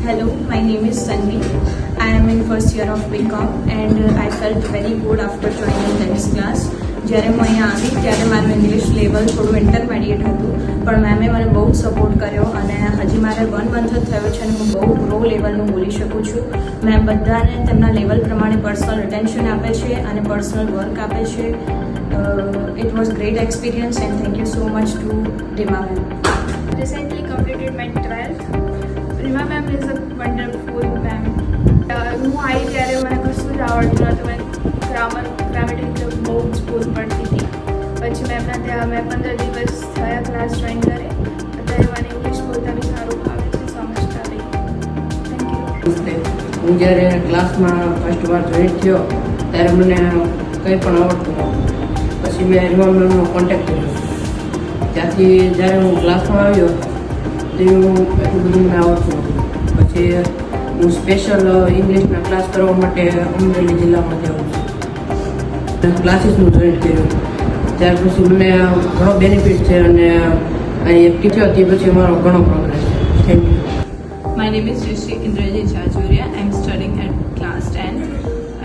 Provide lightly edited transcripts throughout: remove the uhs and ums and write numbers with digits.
Hello, my name is Tanvi. I am in first year of BCom and I felt very good after joining dance class. જ્યારે હું અહીંયા આવી ત્યારે મારું English level થોડું intermediate હતું, પણ મેમે મને બહુ જ સપોર્ટ કર્યો અને હજી મારે 1 month જ થયો છે અને હું બહુ પ્રો લેવલનું બોલી શકું છું. મેમ બધાને તેમના લેવલ પ્રમાણે પર્સનલ અટેન્શન આપે છે અને પર્સનલ વર્ક આપે છે. It was great experience and thank you so much to Rima ma'am. Recently completed my 12th. Rima ma'am is a wonderful ma'am. હું આવી ત્યારે મને કશું જ આવડતું નહોતું. મને ગ્રામેટિક બહુ જ ભૂલ પડતી હતી. પછી મેમના ત્યાં મેં 15 દિવસ થયા ક્લાસ જોઈન કરે. અત્યારે મને ઇંગ્લિશ બોલતા બી સારું ફાવે છે, સમજતા બી. Thank you. હું જ્યારે ક્લાસમાં ફર્સ્ટ વાર જોઈન થયો ત્યારે મને કંઈ પણ આવડતું નહોતું. પછી મેં રીમા મેમનો કોન્ટેક્ટ કર્યો. ત્યાંથી જ્યારે હું ક્લાસમાં આવ્યો તે હું એટલું બધું મને આવડતું હતું. પછી હું સ્પેશિયલ ઇંગ્લિશના ક્લાસ કરવા માટે અમરેલી જિલ્લામાંથી આવું છું. ક્લાસીસનું જોઈન કર્યું ત્યાર પછી મને ઘણો બેનિફિટ છે અને અહીં એક ટીચર હતી પછી મારો ઘણો પ્રોગ્રેસ છે. Thank you. My name is Rishi Indrajit Jajuria. I'm studying at class 10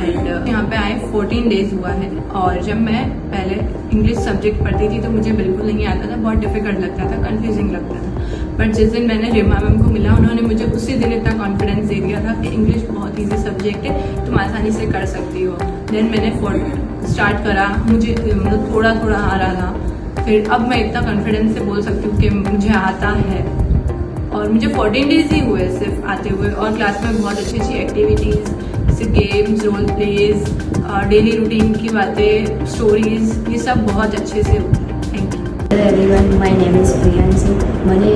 and यहाँ पे आए 14 डेज हुआ है. और जब मैं पहले इंग्लिश सब्जेक्ट पढ़ती थी तो मुझे बिल्कुल नहीं आता था, बहुत डिफिकल्ट लगता था, कंफ्यूजिंग लगता था. बट जिस दिन मैंने रिमा मैम को मिला उन्होंने मुझे उसी दिन इतना कॉन्फिडेंस दे दिया था कि इंग्लिश बहुत ईजी सब्जेक्ट है, तुम आसानी से कर सकती हो. देन मैंने स्टार्ट करा, मुझे थोड़ा थोड़ा आ रहा था. फिर अब मैं इतना कॉन्फिडेंस से बोल सकती हूँ कि मुझे आता है. और मुझे 14 डेज ही हुए सिर्फ आते हुए, और क्लास में बहुत अच्छी अच्छी एक्टिविटीज़ जैसे games, role plays, daily routine की बातें, स्टोरीज, ये सब बहुत अच्छे से होता है. Thank you. Hello everyone, my name is Priyanshi. મને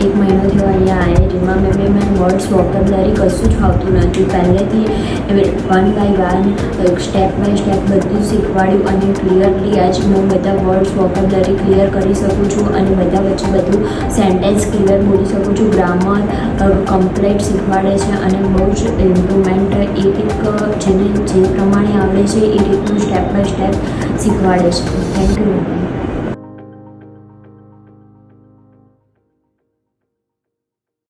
1 મહિનો થયો અહીંયા આવે. રીમા મેમે મને વર્ડ્સ વોકેબ્યુલરી કશું જ આવતું નહોતું. પહેલેથી 1 by 1 સ્ટેપ બાય સ્ટેપ બધું શીખવાડ્યું અને ક્લિયરલી આજ હું બધા વર્ડ્સ વોકેબ્યુલરી ક્લિયર કરી શકું છું અને બધા વચ્ચે બધું સેન્ટેન્સ ક્લિયર બોલી શકું છું. ગ્રામર કમ્પ્લીટ શીખવાડે છે અને બહુ જ ઇમ્પ્રુવમેન્ટ જેને જે પ્રમાણે આવડે છે એ રીતનું સ્ટેપ બાય સ્ટેપ શીખવાડે છે. Thank you.